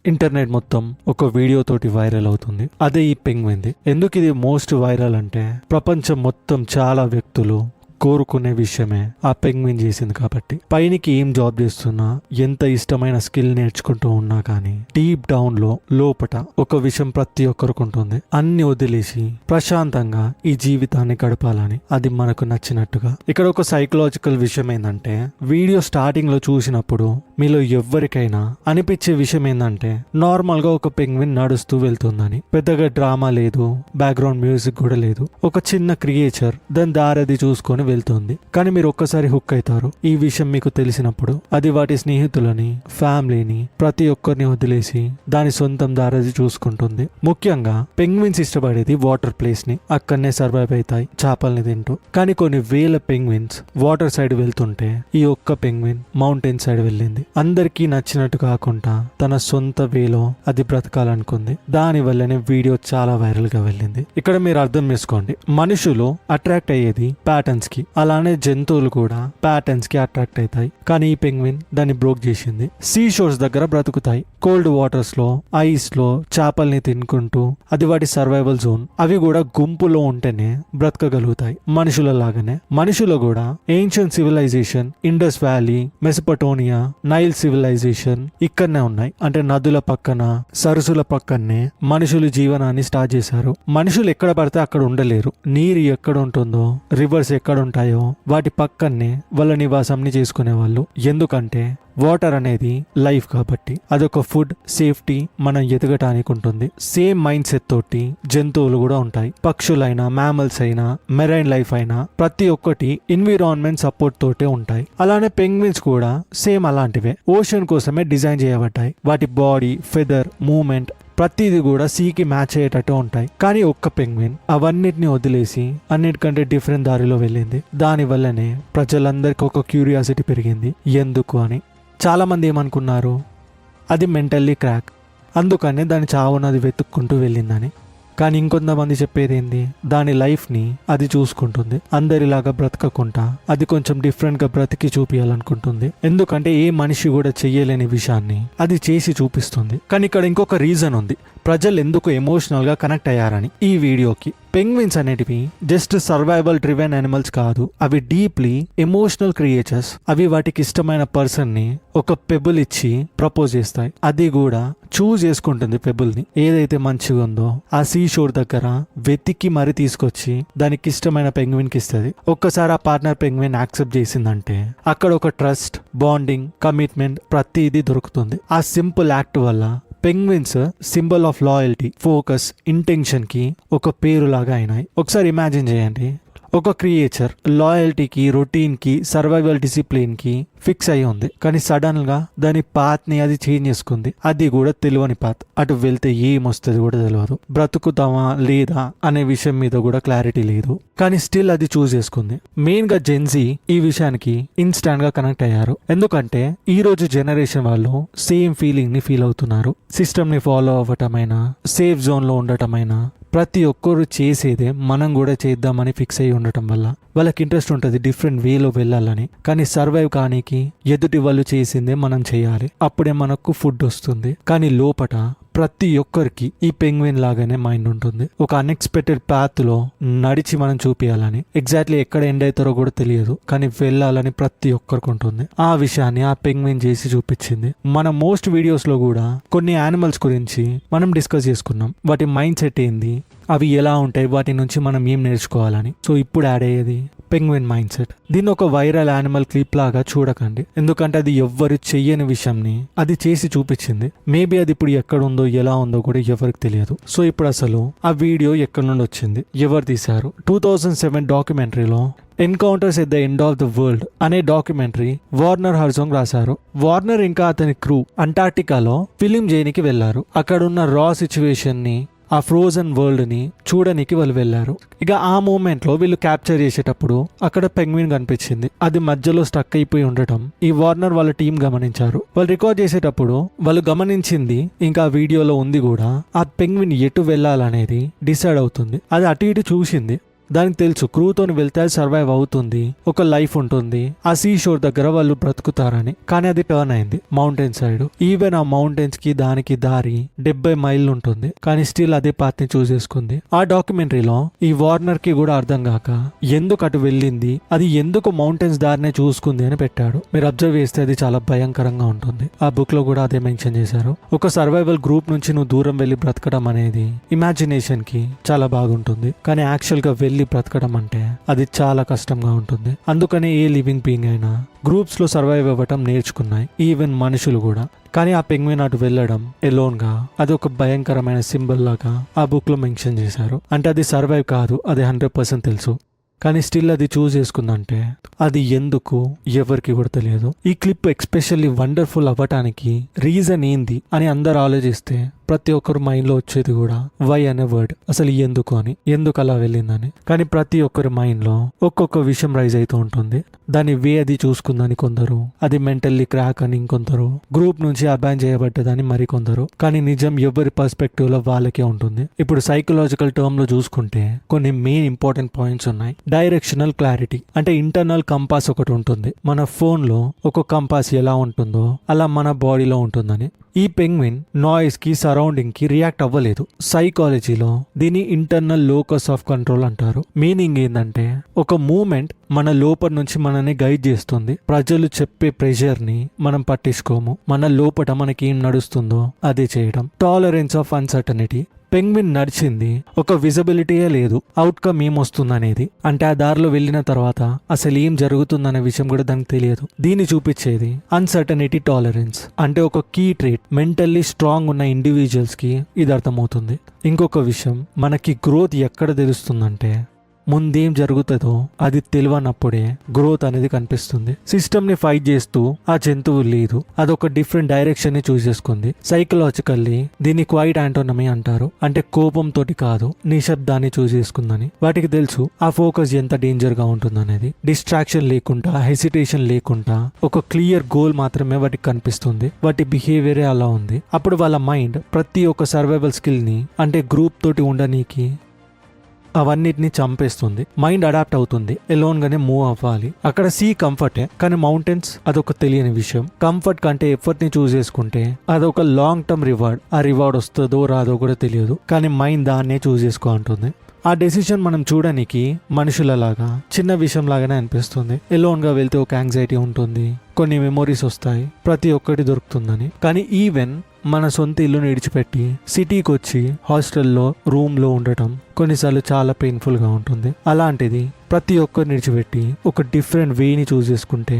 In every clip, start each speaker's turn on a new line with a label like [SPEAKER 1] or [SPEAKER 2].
[SPEAKER 1] Internet మొత్తం ఒక video తోటి వైరల్ అవుతుంది. అదే ఈ పెంగ్విన్ది. ఎందుకు ఇది మోస్ట్ వైరల్ అంటే ప్రపంచం మొత్తం చాలా వ్యక్తులు కోరుకునే విషయమే ఆ పెంగ్విన్ చేసింది. కాబట్టి పైనికి ఏం జాబ్ చేస్తున్నా, ఎంత ఇష్టమైన స్కిల్ నేర్చుకుంటూ ఉన్నా కానీ డీప్ డౌన్ లో లోపట ఒక విషయం ప్రతి ఒక్కరికి ఉంటుంది. అన్ని వదిలేసి ప్రశాంతంగా ఈ జీవితాన్ని గడపాలని, అది మనకు నచ్చినట్టుగా. ఇక్కడ ఒక సైకలాజికల్ విషయం ఏంటంటే, వీడియో స్టార్టింగ్ లో చూసినప్పుడు మీలో ఎవ్వరికైనా అనిపించే విషయం ఏంటంటే, నార్మల్ గా ఒక పెంగ్విన్ నడుస్తూ వెళ్తుందని, పెద్దగా డ్రామా లేదు, బ్యాక్గ్రౌండ్ మ్యూజిక్ కూడా లేదు. ఒక చిన్న క్రియేచర్ దాని దారది చూసుకొని వెళ్తుంది. కానీ మీరు ఒక్కసారి హుక్ అవుతారు. ఈ విషయం మీకు తెలిసినప్పుడు అది వాటి స్నేహితులని, ఫ్యామిలీని, ప్రతి ఒక్కరిని వదిలేసి దాని సొంతం దారది చూసుకుంటుంది. ముఖ్యంగా పెంగ్విన్స్ ఇష్టపడేది వాటర్ ప్లేస్ ని. అక్కడనే సర్వైవ్ అవుతాయి చేపల్ని తింటూ. కానీ కొన్ని వేల పెంగ్విన్స్ వాటర్ సైడ్ వెళ్తుంటే ఈ ఒక్క పెంగ్విన్ మౌంటైన్ సైడ్ వెళ్ళింది. అందరికీ నచ్చినట్టు కాకుండా తన సొంత వేలో అది బ్రతకాలనుకుంది. దాని వల్లనే వీడియో చాలా వైరల్ గా వెళ్ళింది. ఇక్కడ మీరు అర్థం చేసుకోండి, మనుషులు అట్రాక్ట్ అయ్యేది ప్యాటర్న్స్ కి, అలానే జంతువులు కూడా ప్యాటర్న్స్ కి అట్రాక్ట్ అవుతాయి. కానీ ఈ పెంగ్విన్ దాన్ని బ్రోక్ చేసింది. సీ షోర్స్ దగ్గర బ్రతుకుతాయి. కోల్డ్ వాటర్స్ లో, ఐస్ లో చేపల్ని తినుకుంటూ. అది వాటి సర్వైవల్ జోన్. అవి కూడా గుంపులో ఉంటేనే బ్రతకగలుగుతాయి మనుషుల లాగానే. మనుషులు కూడా ancient civilization, Indus valley, Mesopotamia, Nile civilization ఇక్కడనే ఉన్నాయి. అంటే నదుల పక్కన, సరస్సుల పక్కనే మనుషులు జీవనాన్ని స్టార్ట్ చేశారు. మనుషులు ఎక్కడ పడితే అక్కడ ఉండలేరు. నీరు ఎక్కడ ఉంటుందో, రివర్స్ ఎక్కడ ఉంటాయో వాటి పక్కనే వాళ్ళ నివాసంని చేసుకునే వాళ్ళు. ఎందుకంటే వాటర్ అనేది లైఫ్ కాబట్టి. అదొక ఫుడ్, సేఫ్టీ, మనం ఎదగటానికి ఉంటుంది. సేమ్ మైండ్ సెట్ తోటి జంతువులు కూడా ఉంటాయి. పక్షులైనా, మ్యామల్స్ అయినా, మెరైన్ లైఫ్ అయినా ప్రతి ఒక్కటి ఎన్విరాన్మెంట్ సపోర్ట్ తోటే ఉంటాయి. అలానే పెంగ్విన్స్ కూడా సేమ్ అలాంటివే. ఓషన్ కోసమే డిజైన్ చేయబడ్డాయి. వాటి బాడీ, ఫెదర్, మూమెంట్ ప్రతిది కూడా సీకి మ్యాచ్ అయ్యేటట్టు ఉంటాయి. కానీ ఒక్క పెంగ్విన్ అవన్నిటిని వదిలేసి అన్నిటికంటే డిఫరెంట్ దారిలో వెళ్ళింది. దాని వల్లనే ప్రజలందరికీ ఒక క్యూరియాసిటీ పెరిగింది, ఎందుకు అని. చాలా మంది ఏమనుకున్నారు, అది మెంటల్లీ క్రాక్, అందుకనే దాని చావునది వెతుక్కుంటూ వెళ్ళిందని. కానీ ఇంకొంతమంది చెప్పేది ఏంది, దాని లైఫ్ని అది చూసుకుంటుంది. అందరిలాగా బ్రతకకుండా అది కొంచెం డిఫరెంట్గా బ్రతికి చూపించాలనుకుంటుంది. ఎందుకంటే ఏ మనిషి కూడా చెయ్యలేని విషయాన్ని అది చేసి చూపిస్తుంది. కానీ ఇక్కడ ఇంకొక రీజన్ ఉంది, ప్రజలు ఎందుకు ఎమోషనల్ గా కనెక్ట్ అయ్యారని. ఈ వీడియోకి పెంగ్విన్స్ అనేటివి జస్ట్ సర్వైవల్ డ్రివెన్ యానిమల్స్ కాదు, అవి డీప్లీ ఎమోషనల్ క్రియేచర్స్. అవి వాటికి ఇష్టమైన పర్సన్ ని ఒక పెబుల్ ఇచ్చి ప్రపోజ్ చేస్తాయి. అది కూడా చూజ్ చేసుకుంటుంది పెబుల్ ని, ఏదైతే మంచిగా ఉందో ఆ సీ షోర్ దగ్గర వెతికి మరీ తీసుకొచ్చి దానికి ఇష్టమైన పెంగ్విన్ కి ఇస్తుంది. ఒక్కసారి ఆ పార్ట్నర్ పెంగ్విన్ యాక్సెప్ట్ చేసిందంటే అక్కడ ఒక ట్రస్ట్, బాండింగ్, కమిట్మెంట్ ప్రతిదీ దొరుకుతుంది. ఆ సింపుల్ యాక్ట్ వల్ల penguins symbol of loyalty, focus, intention కి ఒక పేరు లాగా అయినాయి. ఒకసారి ఇమాజిన్ చేయండి, ఒక క్రియేచర్ లాయల్టీకి, రొటీన్ కి, సర్వైవల్ డిసిప్లిన్ కి ఫిక్స్ అయి ఉంది. కానీ సడన్ గా దాని పాత్ ని అది చేంజ్ చేసుకుంది. అది కూడా తెలియని పాత్. అటు వెళ్తే ఏమొస్తుంది కూడా తెలియదు. బ్రతుకుతామా లేదా అనే విషయం మీద కూడా క్లారిటీ లేదు. కానీ స్టిల్ అది చూస్ చేసుకుంది. మెయిన్ గా జెన్జీ ఈ విషయానికి ఇన్స్టాంట్ గా కనెక్ట్ అయ్యారు. ఎందుకంటే ఈ రోజు జనరేషన్ వాళ్ళు సేమ్ ఫీలింగ్ ని ఫీల్ అవుతున్నారు. సిస్టమ్ ని ఫాలో అవ్వటమైనా, సేఫ్ జోన్ లో ఉండటమైనా, ప్రతి ఒక్కరు చేసేదే మనం కూడా చేద్దామని ఫిక్స్ అయ్యి ఉండటం వల్ల వాళ్ళకి ఇంట్రెస్ట్ ఉంటుంది డిఫరెంట్ వేలో వెళ్ళాలని. కానీ సర్వైవ్ కానీకి ఎదుటి వాళ్ళు చేసిందే మనం చేయాలి, అప్పుడే మనకు ఫుడ్ వస్తుంది. కానీ లోపట ప్రతి ఒక్కరికి ఈ పెంగ్విన్ లాగానే మైండ్ ఉంటుంది. ఒక అన్ఎక్స్పెక్టెడ్ పాత్ లో నడిచి మనం చూపించాలని, ఎగ్జాక్ట్లీ ఎక్కడ ఎండ్ అవుతారో కూడా తెలియదు, కానీ వెళ్ళాలని ప్రతి ఒక్కరికి ఉంటుంది. ఆ విషయాన్ని ఆ పెంగ్విన్ చేసి చూపించింది. మన మోస్ట్ వీడియోస్ లో కూడా కొన్ని యానిమల్స్ గురించి మనం డిస్కస్ చేసుకున్నాం. వాటి మైండ్ సెట్ ఏంది, అవి ఎలా ఉంటాయి, వాటి నుంచి మనం ఏం నేర్చుకోవాలని. సో ఇప్పుడు యాడ్ అయ్యేది పెంగ్విన్ మైండ్ సెట్. దీన్ని ఒక వైరల్ యానిమల్ క్లిప్ లాగా చూడకండి, ఎందుకంటే అది ఎవ్వరు చెయ్యని విషయంని అది చేసి చూపించింది. మేబీ అది ఇప్పుడు ఎక్కడ ఉందో, ఎలా ఉందో కూడా ఎవరికి తెలియదు. సో ఇప్పుడు అసలు ఆ వీడియో ఎక్కడి నుండి వచ్చింది, ఎవరు తీశారు? 2007 డాక్యుమెంటరీలో encounters at the end of the world అనే డాక్యుమెంటరీ వార్నర్ హర్జోంగ్ రాశారు. వార్నర్ ఇంకా అతని క్రూ అంటార్టికాలో ఫిలిం చేయనికి వెళ్లారు. అక్కడున్న రా సిచ్యువేషన్ ని, ఆ ఫ్రోజన్ వరల్డ్ ని చూడడానికి వాళ్ళు వెళ్లారు. ఇక ఆ మూమెంట్ లో వీళ్ళు క్యాప్చర్ చేసేటప్పుడు అక్కడ పెంగ్విన్ కనిపించింది. అది మధ్యలో స్టక్ అయిపోయి ఉండటం ఈ వార్నర్ వాళ్ళ టీం గమనించారు. వాళ్ళు రికార్డ్ చేసేటప్పుడు వాళ్ళు గమనించింది, ఇంకా వీడియోలో ఉంది కూడా, ఆ పెంగ్విన్ ఎటు వెళ్ళాలనేది డిసైడ్ అవుతుంది. అది అటు ఇటు చూసింది. దానికి తెలుసు క్రూతోని వెళ్తే అది సర్వైవ్ అవుతుంది, ఒక లైఫ్ ఉంటుంది, ఆ సీ షోర్ దగ్గర వాళ్ళు బ్రతుకుతారని. కానీ అది టర్న్ అయింది మౌంటైన్ సైడ్. ఈవెన్ ఆ మౌంటైన్స్ కి దానికి దారి 70 మైళ్ళు ఉంటుంది, కానీ స్టిల్ అదే పాత్ ని చూస్ చేసుకుంది. ఆ డాక్యుమెంటరీలో ఈ వార్నర్ కి కూడా అర్థం కాక ఎందుకు అటు వెళ్ళింది, అది ఎందుకు మౌంటైన్స్ దారినే చూసుకుంది అని పెట్టాడు. మీరు అబ్జర్వ్ చేస్తే అది చాలా భయంకరంగా ఉంటుంది. ఆ బుక్ లో కూడా అదే మెన్షన్ చేశారు. ఒక సర్వైవల్ గ్రూప్ నుంచి నువ్వు దూరం వెళ్లి బ్రతకడం అనేది ఇమాజినేషన్ కి చాలా బాగుంటుంది, కానీ యాక్చువల్ గా వెళ్లి బ్రతకడం అంటే అది చాలా కష్టంగా ఉంటుంది. అందుకనే ఏ లివింగ్ బీయింగ్ అయినా గ్రూప్స్ లో సర్వైవ్ అవ్వటం నేర్చుకున్నాయి, ఈవెన్ మనుషులు కూడా. కానీ ఆ పెంగ్విన్ అటు వెళ్ళడం ఎలోన్ గా అది ఒక భయంకరమైన సింబల్ లాగా ఆ బుక్ లో మెన్షన్ చేశారు. అంటే అది సర్వైవ్ కాదు, అది 100% తెలుసు, కానీ స్టిల్ అది చూస్ చేసుకుందంటే అది ఎందుకు ఎవరికి కూడా తెలియదు. ఈ క్లిప్ ఎక్స్పెషల్లీ వండర్ఫుల్ అవ్వటానికి రీజన్ ఏంది అని అందరు ఆలోచిస్తే ప్రతి ఒక్కరు మైండ్ లో వచ్చేది కూడా వై అనే వర్డ్. అసలు ఎందుకు అని, ఎందుకు అలా వెళ్ళిందని. కానీ ప్రతి ఒక్కరి మైండ్ లో ఒక్కొక్క విషయం రైజ్ అవుతూ ఉంటుంది. దాని వే అది చూసుకుందని కొందరు, అది మెంటల్లీ క్రాక్ అని ఇంకొందరు, గ్రూప్ నుంచి అబాన్ చేయబడ్డదని మరికొందరు. కానీ నిజం ఎవరి పర్స్పెక్టివ్ లో వాళ్ళకే ఉంటుంది. ఇప్పుడు సైకలాజికల్ టర్మ్ లో చూసుకుంటే కొన్ని మెయిన్ ఇంపార్టెంట్ పాయింట్స్ ఉన్నాయి. డైరెక్షనల్ క్లారిటీ అంటే ఇంటర్నల్ కంపాస్ ఒకటి ఉంటుంది. మన ఫోన్ లో ఒక కంపాస్ ఎలా ఉంటుందో అలా మన బాడీలో ఉంటుందని. ఈ పెంగ్విన్ నాయిస్ కి సరౌండింగ్ కి రియాక్ట్ అవ్వలేదు. సైకాలజీలో దీని ఇంటర్నల్ లోకస్ ఆఫ్ కంట్రోల్ అంటారు. మీనింగ్ ఏంటంటే ఒక మూమెంట్ మన లోపల నుంచి మనని గైడ్ చేస్తుంది. ప్రజలు చెప్పే ప్రెషర్ ని మనం పట్టించుకోము, మన లోపల మనకి ఏం నడుస్తుందో అదే చేయడం. Tolerance of uncertainty. పెంగ్విన్ నడిచింది ఒక విజిబిలిటీయే లేదు, అవుట్కమ్ ఏమొస్తుందనేది. అంటే ఆ దారిలో వెళ్ళిన తర్వాత అసలు ఏం జరుగుతుందనే విషయం కూడా దానికి తెలియదు. దీన్ని చూపించేది అన్సర్టనిటీ టాలరెన్స్. అంటే ఒక కీ ట్రేట్ మెంటల్లీ స్ట్రాంగ్ ఉన్న ఇండివిజువల్స్ కి ఇది అర్థమవుతుంది. ఇంకొక విషయం, మనకి గ్రోత్ ఎక్కడ తెలుస్తుందంటే ముందేం జరుగుతుందో అది తెలియనప్పుడే గ్రోత్ అనేది కనిపిస్తుంది. సిస్టమ్ ని ఫైట్ చేస్తూ ఆ జంతువు లేదు, అదొక డిఫరెంట్ డైరెక్షన్ ని చూస్ చేసుకుంది. సైకలాజికల్లీ దీన్ని క్వైట్ ఆంటోనమీ అంటారు. అంటే కోపంతో కాదు, నిశ్శబ్దాన్ని చూస్ చేసుకుందని. వాటికి తెలుసు ఆ ఫోకస్ ఎంత డేంజర్ గా ఉంటుందనేది. డిస్ట్రాక్షన్ లేకుండా, హెసిటేషన్ లేకుండా ఒక క్లియర్ గోల్ మాత్రమే వాటికి కనిపిస్తుంది. వాటి బిహేవియరే అలా ఉంది. అప్పుడు వాళ్ళ మైండ్ ప్రతి ఒక్క సర్వైవల్ స్కిల్ ని, అంటే గ్రూప్ తోటి ఉండనీకి అవన్నిటిని చంపేస్తుంది. మైండ్ అడాప్ట్ అవుతుంది, ఎలోన్ గానే మూవ్ అవ్వాలి. అక్కడ సీ కంఫర్టే, కానీ మౌంటైన్స్ అదొక తెలియని విషయం. కంఫర్ట్ కంటే ఎఫర్ట్ ని చూస్ చేసుకుంటే అదొక లాంగ్ టర్మ్ రివార్డ్. ఆ రివార్డ్ వస్తుందో రాదో కూడా తెలియదు, కానీ మైండ్ దాన్నే చూస్ చేసుకో అంటుంది. ఆ డెసిషన్ మనం చూడడానికి మనుషులలాగా చిన్న విషయం లాగానే అనిపిస్తుంది. ఎలోన్ గా వెళ్తే ఒక యాంగ్జైటీ ఉంటుంది, కొన్ని మెమొరీస్ వస్తాయి, ప్రతి ఒక్కటి దొరుకుతుందని. కానీ ఈవెన్ మన సొంత ఇల్లుని విడిచిపెట్టి సిటీకి వచ్చి హాస్టల్లో రూమ్ లో ఉండటం కొన్నిసార్లు చాలా పెయిన్ఫుల్ గా ఉంటుంది. అలాంటిది ప్రతి ఒక్కరిని విడిచిపెట్టి ఒక డిఫరెంట్ వేని చూస్ చేసుకుంటే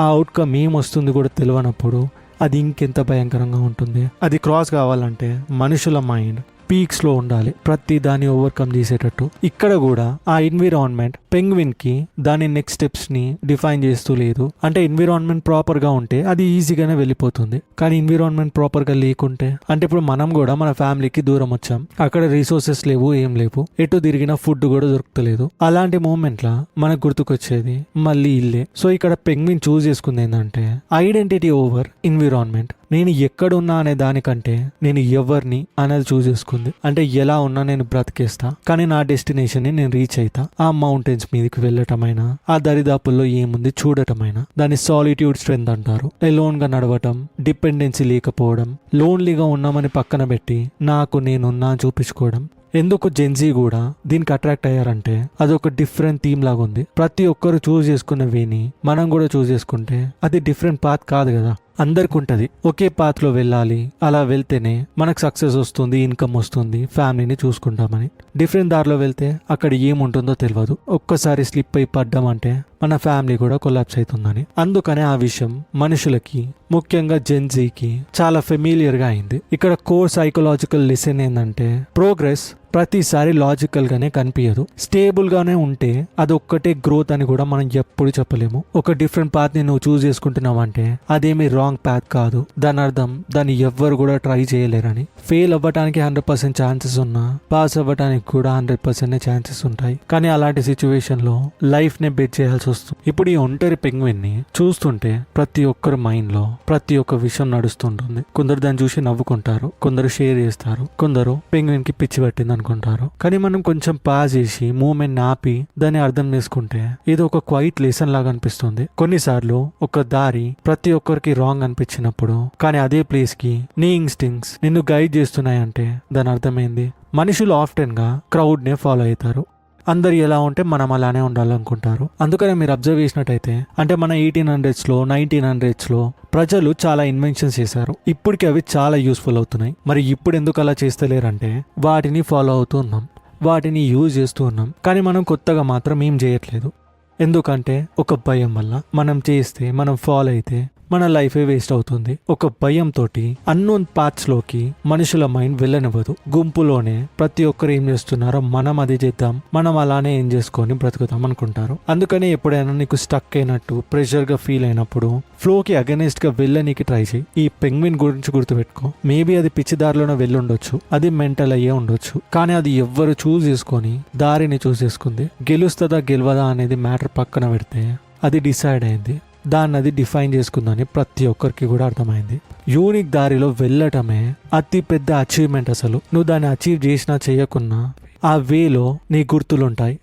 [SPEAKER 1] ఆ అవుట్కమ్ ఏమొస్తుంది కూడా తెలియనప్పుడు అది ఇంకెంత భయంకరంగా ఉంటుంది. అది క్రాస్ కావాలంటే మనుషుల మైండ్ పీక్స్ లో ఉండాలి, ప్రతి దాన్ని ఓవర్కమ్ చేసేటట్టు. ఇక్కడ కూడా ఆ ఎన్విరాన్మెంట్ పెంగ్విన్ కి దాని నెక్స్ట్ స్టెప్స్ ని డిఫైన్ చేస్తూ లేదు. అంటే ఎన్విరాన్మెంట్ ప్రాపర్ గా ఉంటే అది ఈజీగానే వెళ్ళిపోతుంది, కానీ ఎన్విరాన్మెంట్ ప్రాపర్ గా లేకుంటే, అంటే ఇప్పుడు మనం కూడా మన ఫ్యామిలీకి దూరం వచ్చాం, అక్కడ రిసోర్సెస్ లేవు, ఏం లేవు, ఎటు తిరిగిన ఫుడ్ కూడా దొరుకుతలేదు. అలాంటి మూమెంట్ లా మనకు గుర్తుకొచ్చేది మళ్ళీ ఇల్లే. సో ఇక్కడ పెంగ్విన్ చూస్ చేసుకుంది ఏంటంటే ఐడెంటిటీ ఓవర్ ఎన్విరాన్మెంట్. నేను ఎక్కడున్నా అనే దానికంటే నేను ఎవరిని అనేది చూస్ చేసుకుంది. అంటే ఎలా ఉన్నా నేను బ్రతికేస్తా, కానీ నా డెస్టినేషన్ ని నేను రీచ్ అవుతా. ఆ మౌంటైన్స్ మీదకి వెళ్ళటమైనా, ఆ దరిదాపుల్లో ఏముంది చూడటమైనా, దాన్ని సాలిట్యూడ్ స్ట్రెంత్ అంటారు. ఎలోన్ గా నడవటం, డిపెండెన్సీ లేకపోవడం, లోన్లీగా ఉన్నామని పక్కన పెట్టి నాకు నేనున్నా చూపించుకోవడం. ఎందుకు జెన్జీ కూడా దీనికి అట్రాక్ట్ అయ్యారంటే అదొక డిఫరెంట్ థీమ్ లాగా ఉంది. ప్రతి ఒక్కరు చూస్ చేసుకున్న వేని మనం కూడా చూస్ చేసుకుంటే అది డిఫరెంట్ పాత్ కాదు కదా, అందరికి ఉంటది. ఒకే పాత్ లో వెళ్ళాలి, అలా వెళ్తేనే మనకు సక్సెస్ వస్తుంది, ఇన్కమ్ వస్తుంది, ఫ్యామిలీని చూసుకుంటామని. డిఫరెంట్ దారిలో వెళ్తే అక్కడ ఏముంటుందో తెలియదు. ఒక్కసారి స్లిప్ అయి పడ్డామంటే మన ఫ్యామిలీ కూడా కొలాప్స్ అవుతుందని. అందుకనే ఆ విషయం మనుషులకి, ముఖ్యంగా జెన్జీకి చాలా ఫెమిలియర్ గా అయింది. ఇక్కడ కోర్ సైకలాజికల్ లెసన్ ఏంటంటే ప్రోగ్రెస్ ప్రతిసారి లాజికల్ గానే కనిపించదు. స్టేబుల్ గానే ఉంటే అదొక్కటే గ్రోత్ అని కూడా మనం ఎప్పుడు చెప్పలేము. ఒక డిఫరెంట్ పాత్ ని నువ్వు చూస్ చేసుకుంటున్నావు అంటే అదేమి రాంగ్ పాత్ కాదు. దాని అర్థం దాన్ని ఎవ్వరు కూడా ట్రై చేయలేరని. ఫెయిల్ అవ్వడానికి 100% ఛాన్సెస్ ఉన్నా పాస్ అవ్వడానికి కూడా 100% ఛాన్సెస్ ఉంటాయి. కానీ అలాంటి సిచ్యువేషన్ లో లైఫ్ నే బెట్ చేయాల్సి వస్తుంది. ఇప్పుడు ఈ ఒంటరి పెంగ్విన్ ని చూస్తుంటే ప్రతి ఒక్కరి మైండ్ లో ప్రతి ఒక్క విషయం నడుస్తుంటుంది. కొందరు దాన్ని చూసి నవ్వుకుంటారు, కొందరు షేర్ చేస్తారు, కొందరు పెంగ్విన్ కి పిచ్చి పట్టిందని అనుకుంటారు. కానీ మనం కొంచెం పాజ్ చేసి మూమెంట్ ఆపి దాన్ని అర్థం చేసుకుంటే ఇది ఒక క్వైట్ లెసన్ లాగా అనిపిస్తుంది. కొన్నిసార్లు ఒక దారి ప్రతి ఒక్కరికి రాంగ్ అనిపించినప్పుడు కానీ అదే ప్లేస్ కి నీ ఇన్స్టింక్ట్స్ నిన్ను గైడ్ చేస్తున్నాయంటే దాని అర్థమైంది. మనుషులు ఆఫ్టెన్ గా క్రౌడ్ నే ఫాలో అవుతారు. అందరు ఎలా ఉంటే మనం అలానే ఉండాలనుకుంటారు. అందుకనే మీరు అబ్జర్వ్ చేసినట్టయితే అంటే మన 1800s లో 1900s లో ప్రజలు చాలా ఇన్వెన్షన్స్ చేశారు. ఇప్పటికి అవి చాలా యూస్ఫుల్ అవుతున్నాయి. మరి ఇప్పుడు ఎందుకు అలా చేస్తలేరంటే వాటిని ఫాలో అవుతూ ఉన్నాం, వాటిని యూజ్ చేస్తూ ఉన్నాం. కానీ మనం కొత్తగా మాత్రం ఏం చేయట్లేదు. ఎందుకంటే ఒక భయం వల్ల మనం చేస్తే మనం ఫాలో అయితే మన లైఫే వేస్ట్ అవుతుంది. ఒక భయంతో అన్నోన్ పాత్స్ లోకి మనుషుల మైండ్ వెళ్ళనివ్వదు. గుంపులోనే ప్రతి ఒక్కరు ఏం చేస్తున్నారో మనం అది చేద్దాం, మనం అలానే ఏం చేసుకొని బ్రతుకుతాం అనుకుంటారు. అందుకనే ఎప్పుడైనా నీకు స్టక్ అయినట్టు ప్రెషర్ గా ఫీల్ అయినప్పుడు ఫ్లోకి అగెనిస్ట్ గా వెళ్ళనీకి ట్రై చేయి. ఈ పెంగ్విన్ గురించి గుర్తుపెట్టుకో. మేబీ అది పిచ్చిదారిలోనే వెళ్ళుండొచ్చు, అది మెంటల్ అయ్యే ఉండొచ్చు, కానీ అది ఎవ్వరు చూస్ చేసుకొని దారిని చూస్ చేసుకుంది. గెలుస్తుందా గెలవదా అనేది మ్యాటర్ పక్కన పెడితే అది డిసైడ్ అయింది. దాన్ని అది డిఫైన్ చేసుకుందని ప్రతి ఒక్కరికి కూడా అర్థమైంది. యూనిక్ దారిలో వెళ్ళటమే అతి పెద్ద అచీవ్మెంట్. అసలు నువ్వు దాన్ని అచీవ్ చేసినా చేయకున్నా ఆ వేలో నీ గుర్తులుంటాయి.